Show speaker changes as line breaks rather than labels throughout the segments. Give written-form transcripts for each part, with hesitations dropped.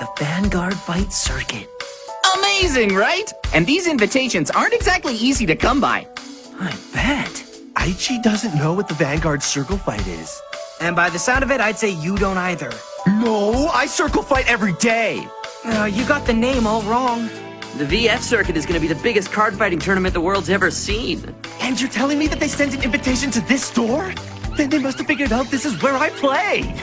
The Vanguard Fight Circuit.
Amazing, right? And these invitations aren't exactly easy to come by.
I bet.
Aichi doesn't know what the Vanguard Circle Fight is.
And by the sound of it, I'd say you don't either.
No, I circle fight every day.
You got the name all wrong.
The VF circuit is going to be the biggest card fighting tournament the world's ever seen.
And you're telling me that they sent an invitation to this store? Then they must have figured out this is where I play.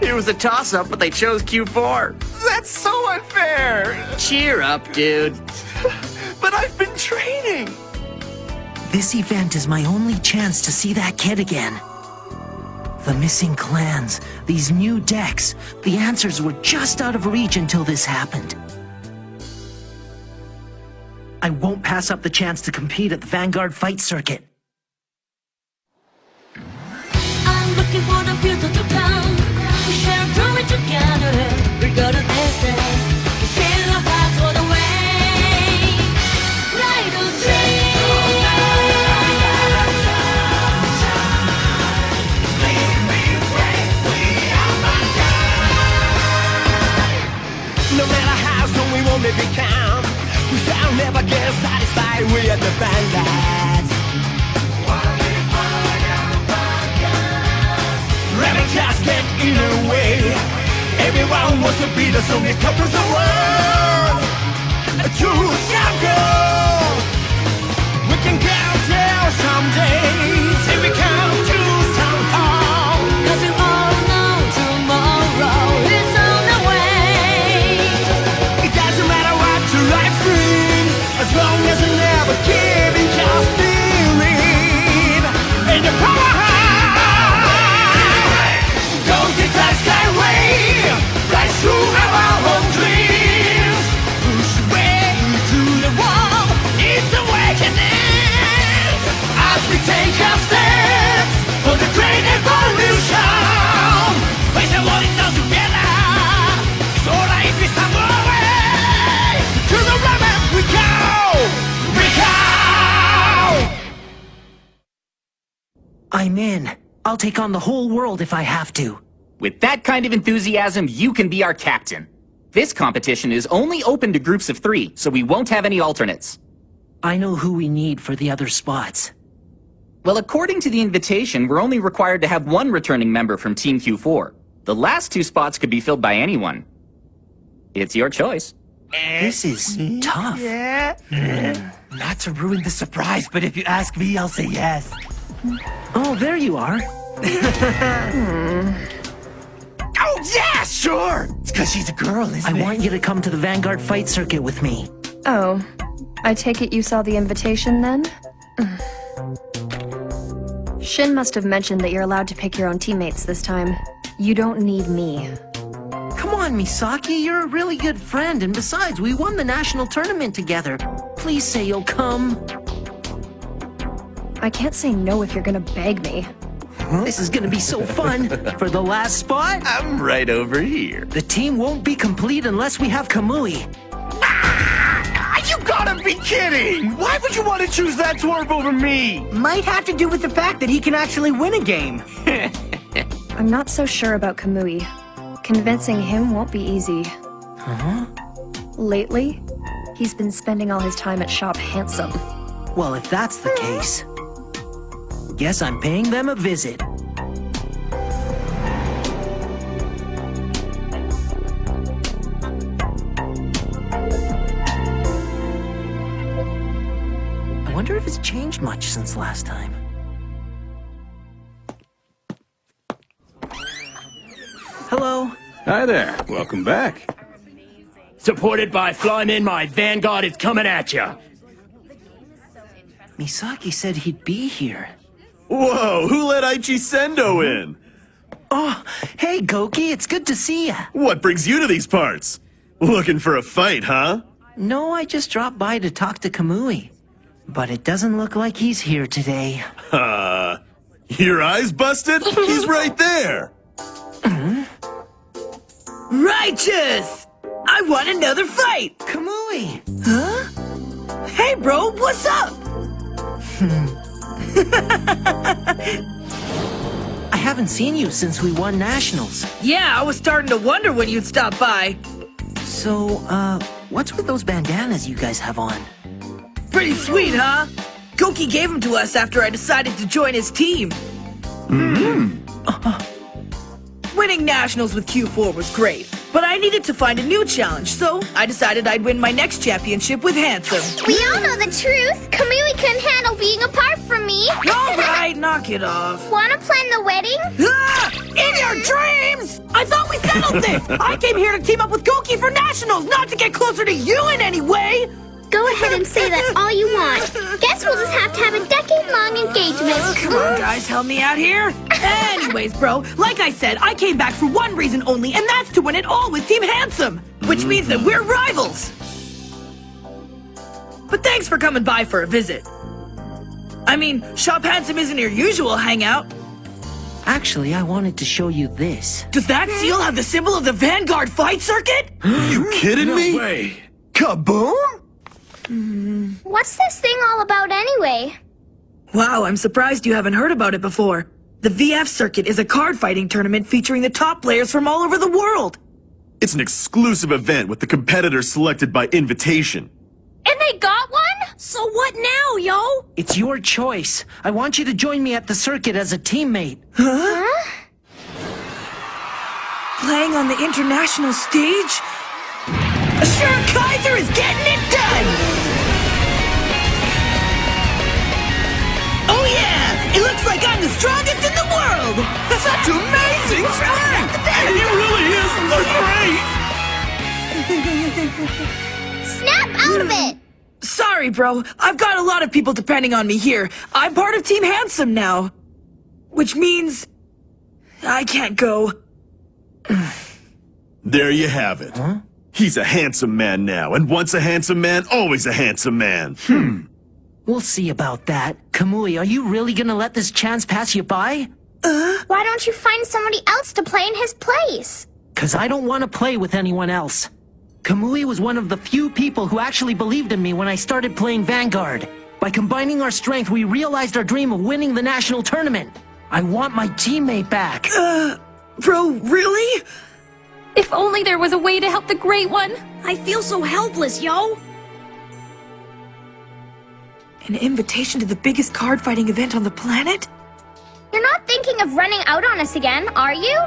It was a toss-up, but they chose Q4.
That's so unfair.
Cheer up, dude.
But I've been training.
This event is my only chance to see that kid again. The missing clans, these new decks, the answers were just out of reach until this happened. I won't pass up the chance to compete at the Vanguard Fight Circuit.
I'm looking for the future to come. We share a journey together. We're gonna distance. We share our hearts all the way. Ride the dream.
No matter how strong we won't maybe count, we shall never get satisfied. We are the Vanguards. Never just get in the way. Everyone wants to be the strongest top of the world. A true champion. We can get there someday. If we come to some home. 'Cause we all know tomorrow is on the way. It doesn't matter what your life brings, as long as you never give in, just believe in your power. Don't get that skyway, rise through our own dreams. Push way to the wall, it's awakening. As we take our steps for the great evolution. Face the world, it's all together. So life is some way. To the rabbit we go, we go.
I'm in. I'll take on the whole world if I have to.
With that kind of enthusiasm, you can be our captain. This competition is only open to groups of 3, so we won't have any alternates.
I know who we need for the other spots.
Well, according to the invitation, we're only required to have 1 returning member from Team Q4. The last 2 spots could be filled by anyone. It's your choice.
This is tough.
Not to ruin the surprise, but if you ask me, I'll say yes.
Oh, there you are.
Oh, yeah, sure. It's because she's a girl, isn't it?
I want you to come to the Vanguard Fight Circuit with me.
Oh, I take it you saw the invitation then? Shin must have mentioned that you're allowed to pick your own teammates this time. You don't need me.
Come on, Misaki, you're a really good friend, and besides, we won the national tournament together. Please say you'll come.
I can't say no if you're gonna beg me.
This is gonna be so fun. For the last spot,
I'm right over here.
the team won't be complete unless we have Kamui.
You gotta be kidding! Why would you want to choose that dwarf over me?
Might have to do with the fact that he can actually win a game.
I'm not so sure about Kamui. Convincing him won't be easy. Lately, he's been spending all his time at Shop Handsome.
Well, if that's the case, guess I'm paying them a visit. I wonder if it's changed much since last time. Hello.
Hi there. Welcome back.
Supported by Flying In, my Vanguard is coming at ya.
Misaki said he'd be here.
Whoa, who let Aichi Sendo in?
Oh, hey Goki, it's good to see ya.
What brings you to these parts? Looking for a fight, huh?
No, I just dropped by to talk to Kamui. But it doesn't look like he's here today.
Your eyes busted? He's right there.
Righteous! I want another fight!
Kamui!
Huh? Hey bro, what's up?
I haven't seen you since we won nationals.
Yeah, I was starting to wonder when you'd stop by.
So, what's with those bandanas you guys have on?
Pretty sweet, huh? Goki gave them to us after I decided to join his team. Winning nationals with Q4 was great, but I needed to find a new challenge, so I decided I'd win my next championship with Handsome.
We all know the truth. Kamui couldn't handle being apart from me.
All right, knock it off.
Wanna plan the wedding?
Ah! In your dreams! I thought we settled this! I came here to team up with Goki for nationals, not to get closer to you in any way!
Go ahead and say that all you want. Guess we'll just have to have a decade-long engagement.
Come on, guys, help me out here. Anyways, bro, like I said, I came back for one reason only, and that's to win it all with Team Handsome, which means that we're rivals. But thanks for coming by for a visit. I mean, Shop Handsome isn't your usual hangout.
Actually, I wanted to show you this.
Does that seal have the symbol of the Vanguard fight circuit?
You kidding me?
No way.
Kaboom!
What's this thing all about anyway?
Wow, I'm surprised you haven't heard about it before. The VF circuit is a card fighting tournament featuring the top players from all over the world.
It's an exclusive event with the competitors selected by invitation.
And they got one?
So what now, yo?
It's your choice. I want you to join me at the circuit as a teammate.
Huh? Playing on the international stage? Sure, Kaiser is getting it done! Oh yeah! It looks like I'm the strongest in the world!
Such amazing strength! He really is great!
Snap out of it!
Sorry, bro. I've got a lot of people depending on me here. I'm part of Team Handsome now. Which means I can't go.
There you have it.
Huh?
He's a handsome man now, and once a handsome man, always a handsome man.
We'll see about that. Kamui, are you really gonna let this chance pass you by?
Why don't you find somebody else to play in his place?
'Cause I don't want to play with anyone else. Kamui was one of the few people who actually believed in me when I started playing Vanguard. By combining our strength, we realized our dream of winning the national tournament. I want my teammate back.
Bro, really?
If only there was a way to help the Great One. I feel so helpless, yo.
An invitation to the biggest card fighting event on the planet?
You're not thinking of running out on us again, are you?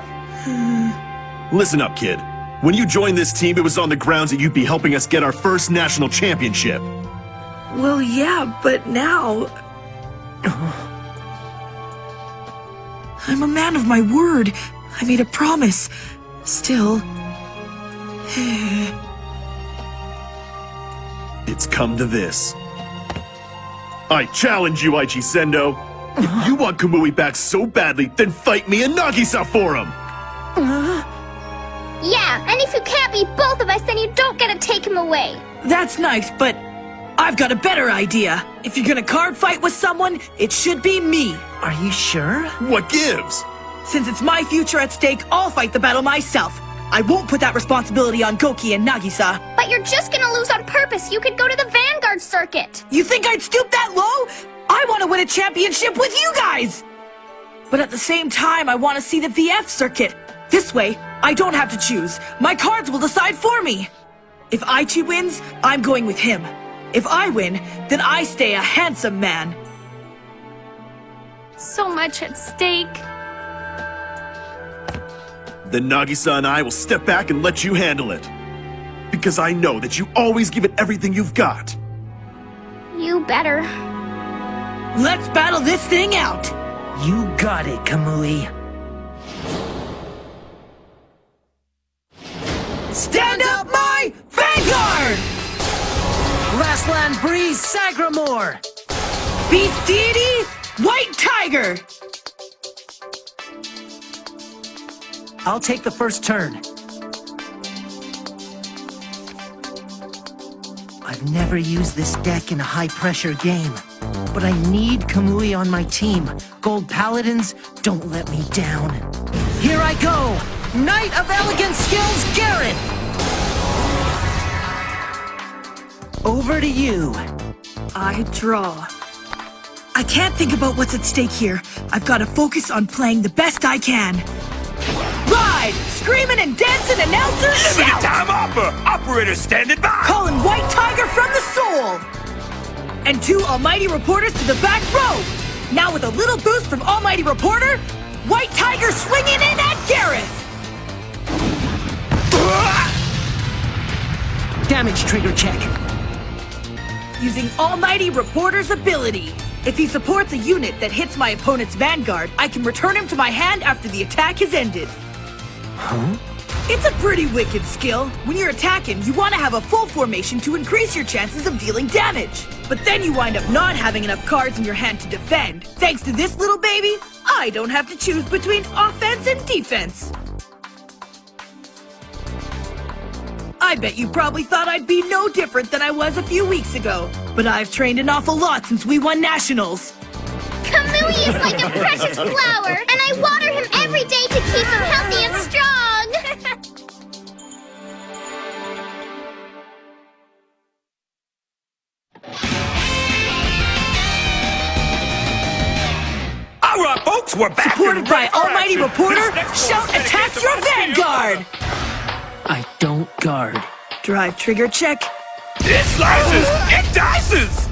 Listen up, kid. When you joined this team, it was on the grounds that you'd be helping us get our first national championship.
Well, yeah, but now... I'm a man of my word. I made a promise. Still...
It's come to this. I challenge you, Aichi Sendo. If you want Kamui back so badly, then fight me and Nagisa for him!
Yeah, and if you can't beat both of us, then you don't get to take him away.
That's nice, but I've got a better idea. If you're gonna card fight with someone, it should be me.
Are you sure?
What gives?
Since it's my future at stake, I'll fight the battle myself. I won't put that responsibility on Goki and Nagisa.
But you're just gonna lose on purpose. You could go to the Vanguard circuit.
You think I'd stoop that low? I want to win a championship with you guys! But at the same time, I want to see the VF circuit. This way, I don't have to choose. My cards will decide for me. If Aichi wins, I'm going with him. If I win, then I stay a handsome man.
So much at stake.
Then Nagisa and I will step back and let you handle it. Because I know that you always give it everything you've got.
You better.
Let's battle this thing out!
You got it, Kamui.
Stand up, my Vanguard!
Grassland Breeze Sagramore!
Beast Deity, White Tiger!
I'll take the first turn. I've never used this deck in a high-pressure game, but I need Kamui on my team. Gold Paladins, don't let me down. Here I go! Knight of Elegant Skills, Garrett! Over to you.
I draw. I can't think about what's at stake here. I've got to focus on playing the best I can. ride! Screaming and dancing announcers
Limited
shout!
time offer! Operator standing by!
Calling White Tiger from the soul! And 2 Almighty Reporters to the back row! Now with a little boost from Almighty Reporter, White Tiger swinging in at Gareth!
Damage trigger check.
Using Almighty Reporter's ability. If he supports a unit that hits my opponent's Vanguard, I can return him to my hand after the attack has ended.
Huh?
It's a pretty wicked skill. When you're attacking, you want to have a full formation to increase your chances of dealing damage. But then you wind up not having enough cards in your hand to defend. Thanks to this little baby, I don't have to choose between offense and defense. I bet you probably thought I'd be no different than I was a few weeks ago. But I've trained an awful lot since we won Nationals.
Kamui is like a precious flower, and I water him every day to keep him healthy and strong.
All right, folks, we're back.
Supported
and
by
ready for
Almighty
action.
Reporter,
This next
shout
one's gonna
attack
get
your
to my
Vanguard!
I don't guard.
Drive trigger check.
It slices! It dices!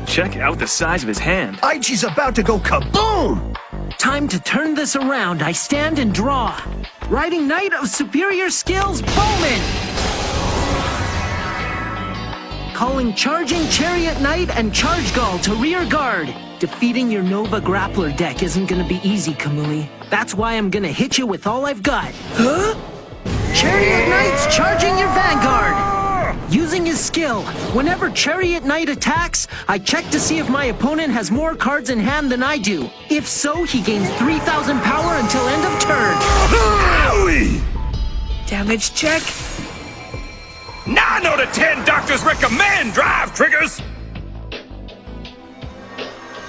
Check out the size of his hand.
Aichi's about to go kaboom!
Time to turn this around. I stand and draw. Riding Knight of Superior Skills, Bowman! Calling Charging Chariot Knight and Charge Gull to rear guard. Defeating your Nova Grappler deck isn't gonna be easy, Kamui. That's why I'm gonna hit you with all I've got. Huh? Chariot Knight's charging your Vanguard! Using his skill, whenever Chariot Knight attacks, I check to see if my opponent has more cards in hand than I do. If so, he gains 3,000 power until end of turn.
Owie!
Damage check.
9 out of 10 doctors recommend drive triggers!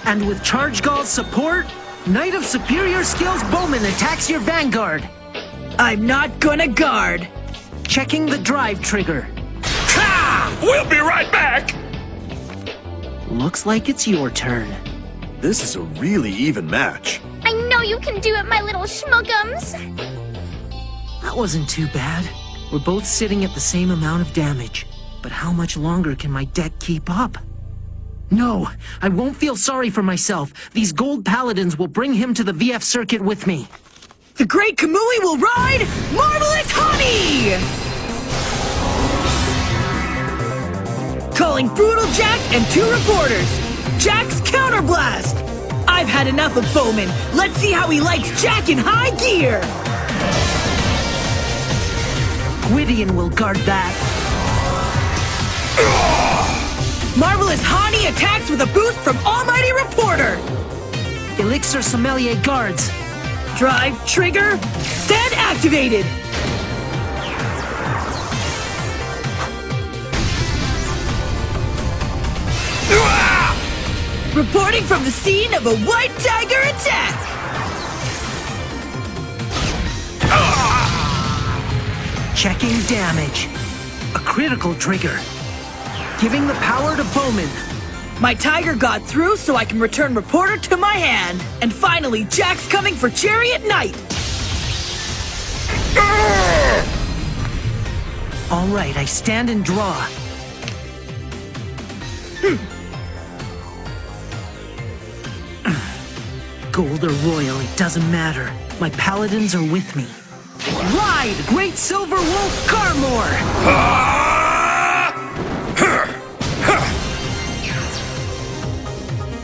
And with Charge Gull's support, Knight of Superior Skills Bowman attacks your Vanguard.
I'm not gonna guard.
Checking the drive trigger.
Ha! We'll be right back!
Looks like it's your turn.
This is a really even match.
I know you can do it, my little schmuckums.
That wasn't too bad. We're both sitting at the same amount of damage. But how much longer can my deck keep up? No, I won't feel sorry for myself. These gold paladins will bring him to the VF circuit with me.
The great Kamui will ride Marvelous Honey! Calling Brutal Jack and 2 reporters. Jack's Counterblast! I've had enough of Bowman. Let's see how he likes Jack in high gear!
Gwydion will guard that.
Marvelous Honey attacks with a boost from Almighty Reporter!
Elixir Sommelier guards.
Drive trigger, stand activated! Reporting from the scene of a White Tiger attack!
Checking damage. A critical trigger. Giving the power to Bowman.
My Tiger got through so I can return Reporter to my hand. And finally, Jack's coming for Chariot Knight!
All right, I stand and draw. Gold or royal, it doesn't matter. My paladins are with me. Ride, Great Silver Wolf Garmor!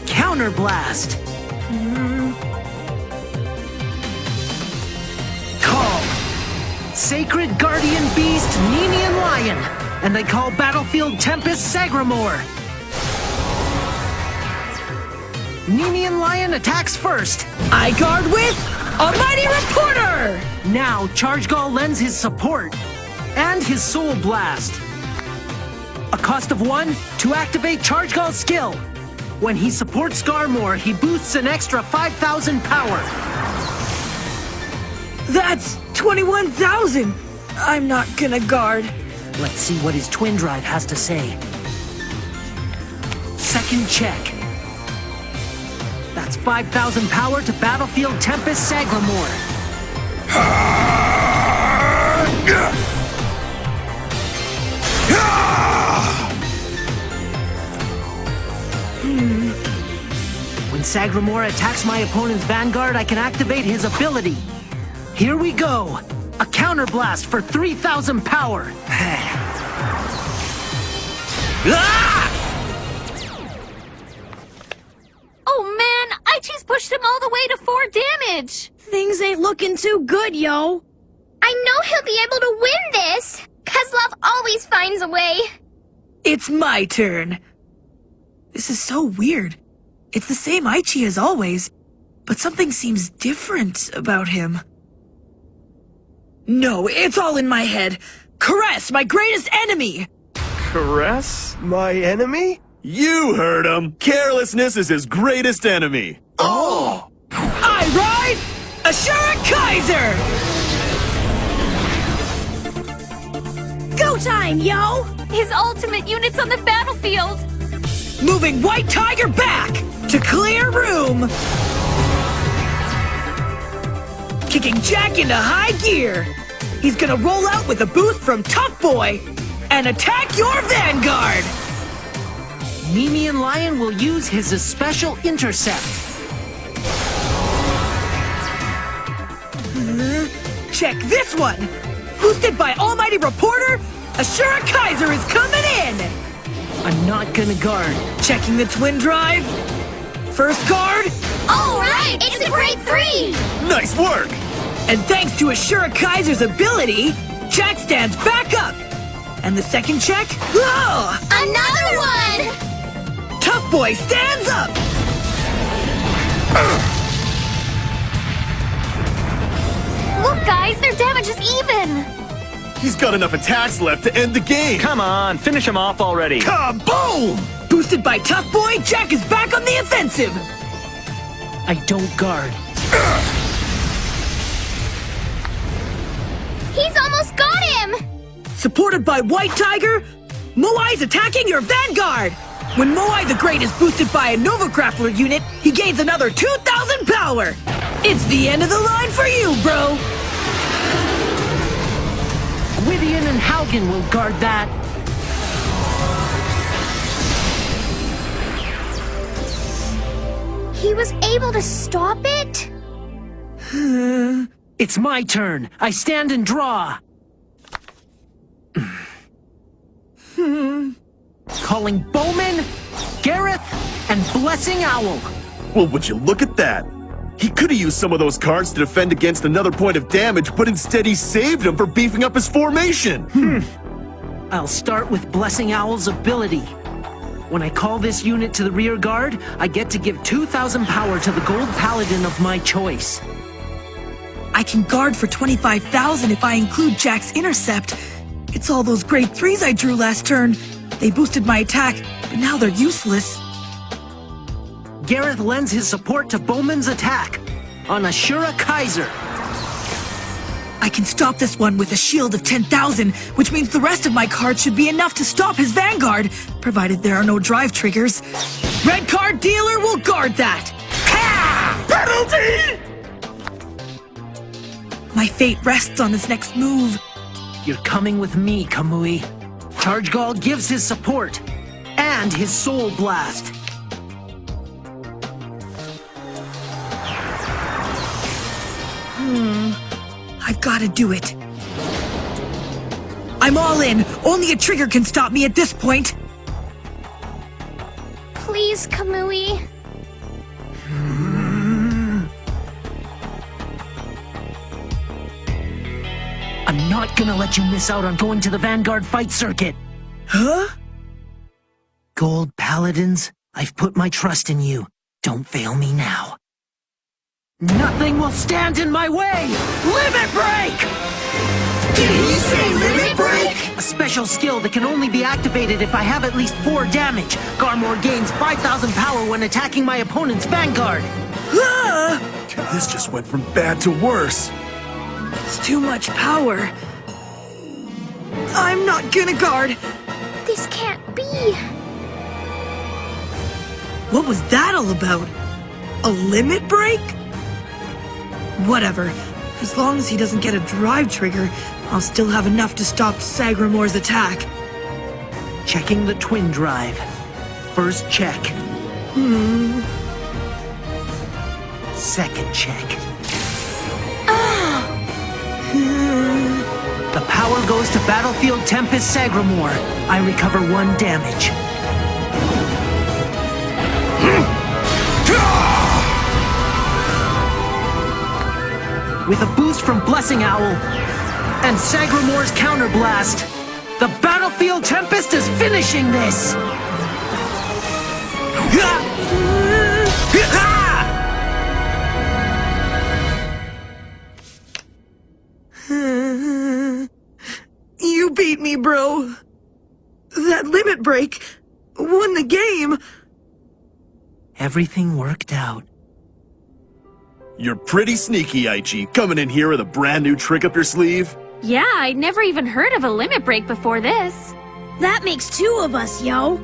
Counterblast! Call! Sacred Guardian Beast, Nenian Lion! And I call Battlefield Tempest Sagramore! Nenian Lion attacks first!
I guard with Almighty Reporter!
Now, Charge Gull lends his support and his Soul Blast. A cost of 1 to activate Charge Gull's skill. When he supports Garmor, he boosts an extra 5,000 power.
That's 21,000! I'm not gonna guard.
Let's see what his Twin Drive has to say. Second check. That That's 5,000 power to Battlefield Tempest Sagramore. When Sagramore attacks my opponent's Vanguard, I can activate his ability. Here we go. A counter blast for 3,000 power.
Oh man, Aichi's pushed him all the way to 4 damage!
Things ain't looking too good, yo. I know he'll be able to win this, 'cause love always finds a way.
It's my turn. This is so weird. It's the same Aichi as always, but something seems different about him. No, it's all in my head. Caress, my greatest enemy!
Caress? My enemy?
You heard him. Carelessness is his greatest enemy.
Oh!
I ride Ashura Kaiser!
Go time, yo!
His ultimate unit's on the battlefield!
Moving White Tiger back to clear room! Kicking Jack into high gear! He's gonna roll out with a boost from Tough Boy and attack your Vanguard!
Mimi and Lion will use his special intercept.
Check this one! Boosted by Almighty Reporter, Ashura Kaiser is coming in!
I'm not gonna guard.
Checking the twin drive. First guard.
All right, it's a great 3!
Nice work.
And thanks to Ashura Kaiser's ability, Jack stands back up. And the second check. Oh!
Another one!
Tough Boy stands up.
Look guys, their damage is even!
He's got enough attacks left to end the game.
Come on, finish him off already.
Kaboom!
Boosted by Tough Boy, Jack is back on the offensive.
I don't guard.
He's almost got him!
Supported by White Tiger, Moai's attacking your Vanguard! When Moai the Great is boosted by a Nova Grappler unit, he gains another 2,000 power! It's the end of the line for you, bro!
Gwydion and Haugen will guard that.
He was able to stop it?
It's my turn. I stand and draw. Calling Bowman, Gareth, and Blessing Owl.
Well, would you look at that? He could have used some of those cards to defend against another point of damage, but instead he saved him for beefing up his formation.
I'll start with Blessing Owl's ability. When I call this unit to the rear guard, I get to give 2,000 power to the gold paladin of my choice.
I can guard for 25,000 if I include Jack's intercept. It's all those grade 3s I drew last turn. They boosted my attack, but now they're useless.
Gareth lends his support to Bowman's attack on Ashura Kaiser.
I can stop this one with a shield of 10,000, which means the rest of my cards should be enough to stop his Vanguard, provided there are no drive triggers. Red card dealer will guard that. Ha!
Penalty!
My fate rests on his next move.
You're coming with me, Kamui. Charge Gall gives his support and his Soul Blast.
I've got to do it. I'm all in. Only a trigger can stop me at this point.
Please, Kamui.
I'm not gonna let you miss out on going to the Vanguard fight circuit.
Huh?
Gold Paladins, I've put my trust in you. Don't fail me now. Nothing will stand in my way! Limit Break!
Did he say limit break?
A special skill that can only be activated if I have at least 4 damage. Garmor gains 5,000 power when attacking my opponent's Vanguard.
This just went from bad to worse.
It's too much power. I'm not gonna guard.
This can't be.
What was that all about? A limit break? Whatever. As long as he doesn't get a drive trigger, I'll still have enough to stop Sagramor's attack.
Checking the twin drive. First check. Second check. The power goes to Battlefield Tempest Sagramor. I recover 1 damage. With a boost from Blessing Owl and Sagramor's counterblast, the Battlefield Tempest is finishing this!
You beat me, bro. That limit break won the game.
Everything worked out.
You're pretty sneaky, Aichi, coming in here with a brand new trick up your sleeve.
Yeah, I'd never even heard of a limit break before this.
That makes 2 of us, yo.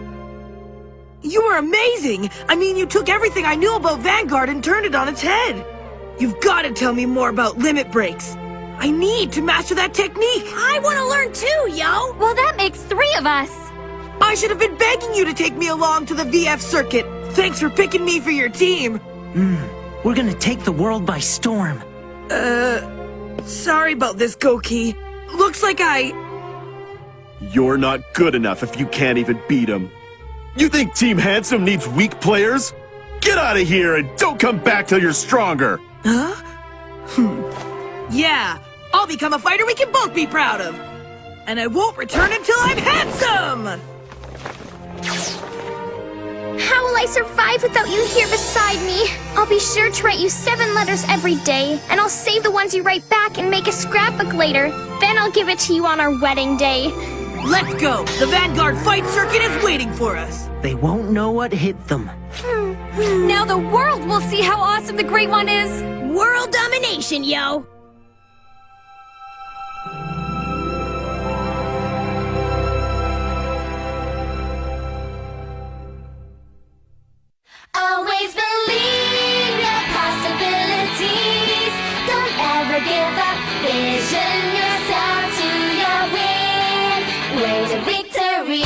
You were amazing! I mean, you took everything I knew about Vanguard and turned it on its head. You've got to tell me more about limit breaks. I need to master that technique.
I want to learn too, yo.
Well, that makes 3 of us.
I should have been begging you to take me along to the VF circuit. Thanks for picking me for your team.
We're gonna take the world by storm.
Sorry about this, Goki. Looks like
You're not good enough if you can't even beat him. You think Team Handsome needs weak players? Get out of here and don't come back till you're stronger!
Huh? Yeah, I'll become a fighter we can both be proud of. And I won't return until I'm handsome!
How will I survive without you here beside me? I'll be sure to write you 7 letters every day, and I'll save the ones you write back and make a scrapbook later. Then I'll give it to you on our wedding day.
Let's go! The Vanguard fight circuit is waiting for us!
They won't know what hit them.
Now the world will see how awesome the Great One is.
World domination, yo!
Always believe your possibilities. Don't ever give up. Vision yourself to your win. Way to victory.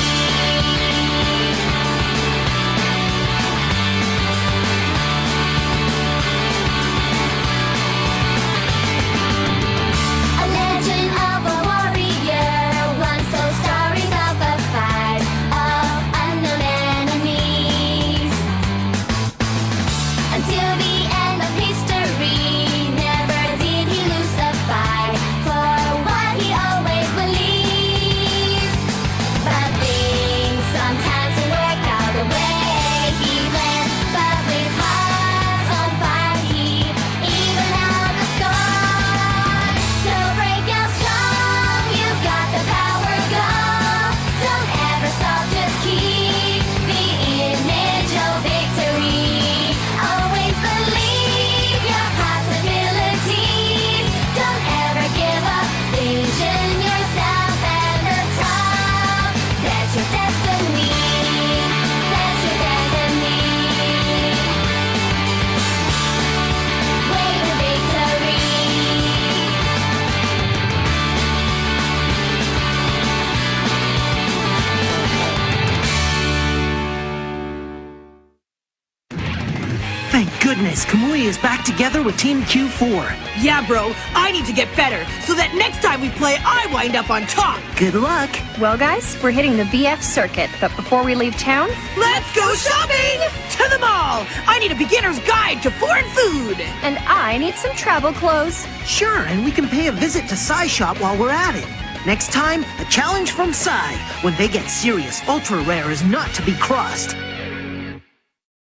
A legend of a warrior, once told stories of a fight of unknown enemies. Until the end of history, never did he lose a fight for what he always believed. But things sometimes didn't work out the way he planned. But with heart on fire, he even held the score. So break out strong, you've got the power, go. Don't ever stop, just keep the image of victory. Always believe your possibilities. Don't ever give up. Vision yourself at the top. That's your destiny. That's your destiny. Way to victory.
Thank goodness, Kamui is back together with Team Q4.
Yeah, bro, I need to get better, so that next time we play, I wind up on top!
Good luck.
Well, guys, we're hitting the VF circuit, but before we leave town,
Let's go shopping! To the mall! I need a beginner's guide to foreign food!
and I need some travel clothes.
Sure, and we can pay a visit to Psy Shop while we're at it. Next time, a challenge from Psy. When they get serious, ultra rare is not to be crossed.